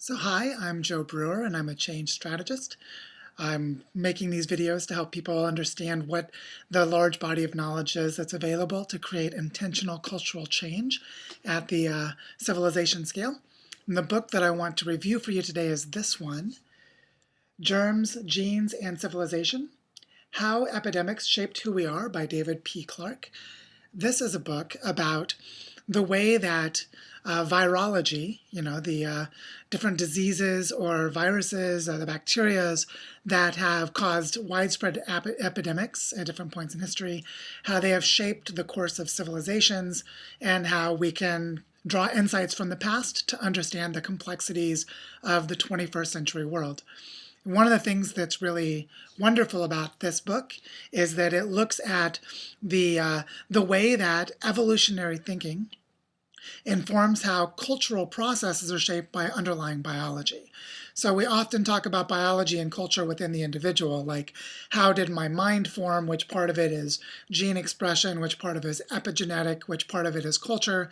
So hi, I'm Joe Brewer and I'm a change strategist. I'm making these videos to help people understand what the large body of knowledge is that's available to create intentional cultural change at the civilization scale. And the book that I want to review for you today is this one, Germs, Genes, and Civilization: How Epidemics Shaped Who We Are by David P. Clark. This is a book about the way that virology, the different diseases or viruses, the bacterias that have caused widespread epidemics at different points in history, how they have shaped the course of civilizations, and how we can draw insights from the past to understand the complexities of the 21st century world. One of the things that's really wonderful about this book is that it looks at the way that evolutionary thinking informs how cultural processes are shaped by underlying biology. So we often talk about biology and culture within the individual, like how did my mind form, which part of it is gene expression, which part of it is epigenetic, which part of it is culture,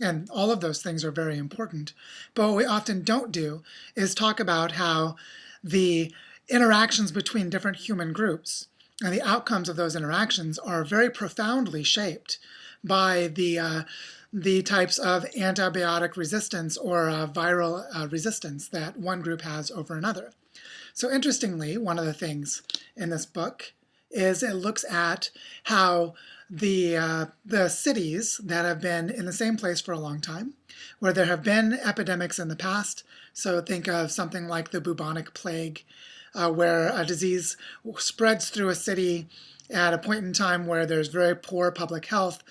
and all of those things are very important. But what we often don't do is talk about how the interactions between different human groups and the outcomes of those interactions are very profoundly shaped by the types of antibiotic resistance or viral resistance that one group has over another. So interestingly, one of the things in this book is it looks at how the cities that have been in the same place for a long time, where there have been epidemics in the past, so think of something like the bubonic plague, where a disease spreads through a city at a point in time where there's very poor public health,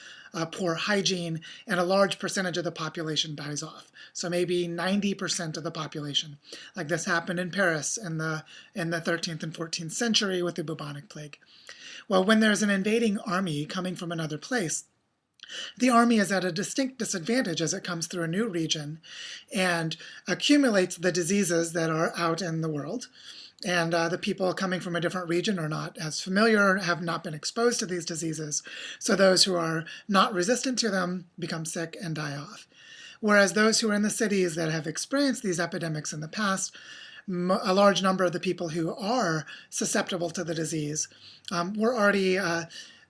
poor hygiene, and a large percentage of the population dies off. So maybe 90% of the population. Like this happened in Paris in the 13th and 14th century with the bubonic plague. Well, when there's an invading army coming from another place, the army is at a distinct disadvantage as it comes through a new region and accumulates the diseases that are out in the world. And the people coming from a different region are not as familiar, have not been exposed to these diseases. So those who are not resistant to them become sick and die off. Whereas those who are in the cities that have experienced these epidemics in the past, a large number of the people who are susceptible to the disease were already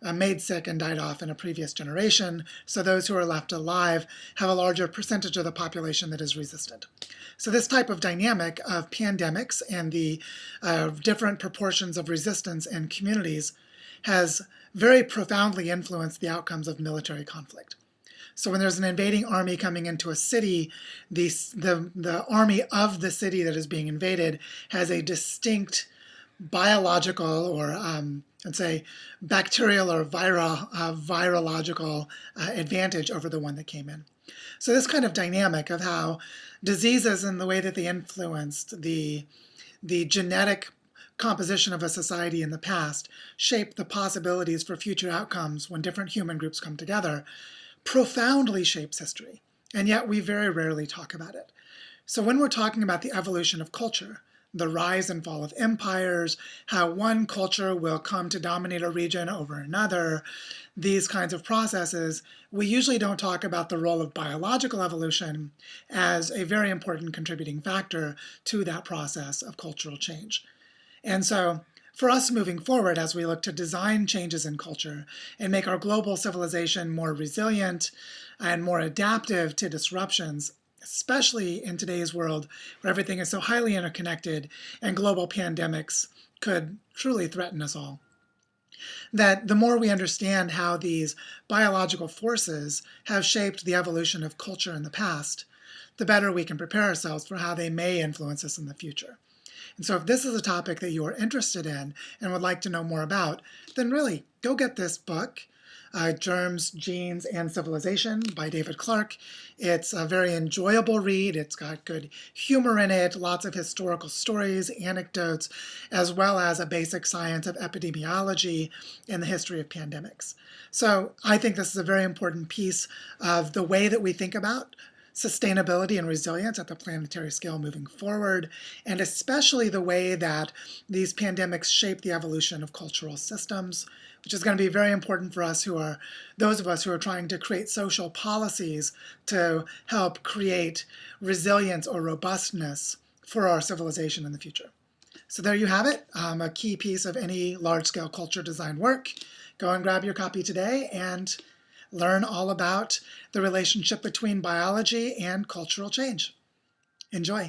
made sick and died off in a previous generation. So those who are left alive have a larger percentage of the population that is resistant. So this type of dynamic of pandemics and the different proportions of resistance in communities has very profoundly influenced the outcomes of military conflict. So when there's an invading army coming into a city, the army of the city that is being invaded has a distinct biological or let's say bacterial or virological advantage over the one that came in. So this kind of dynamic of how diseases and the way that they influenced the genetic composition of a society in the past shape the possibilities for future outcomes when different human groups come together profoundly shapes history. And yet we very rarely talk about it. So when we're talking about the evolution of culture, the rise and fall of empires, how one culture will come to dominate a region over another, these kinds of processes, we usually don't talk about the role of biological evolution as a very important contributing factor to that process of cultural change. And so for us moving forward, as we look to design changes in culture and make our global civilization more resilient and more adaptive to disruptions, especially in today's world where everything is so highly interconnected and global pandemics could truly threaten us all, that the more we understand how these biological forces have shaped the evolution of culture in the past, the better we can prepare ourselves for how they may influence us in the future. And so if this is a topic that you are interested in and would like to know more about, then really go get this book, Germs, Genes, and Civilization by David Clark. It's a very enjoyable read. It's got good humor in it, lots of historical stories, anecdotes, as well as a basic science of epidemiology and the history of pandemics. So I think this is a very important piece of the way that we think about sustainability and resilience at the planetary scale moving forward, and especially the way that these pandemics shape the evolution of cultural systems, which is going to be very important for us those of us who are trying to create social policies to help create resilience or robustness for our civilization in the future. So there you have it, a key piece of any large-scale culture design work. Go and grab your copy today and learn all about the relationship between biology and cultural change. Enjoy.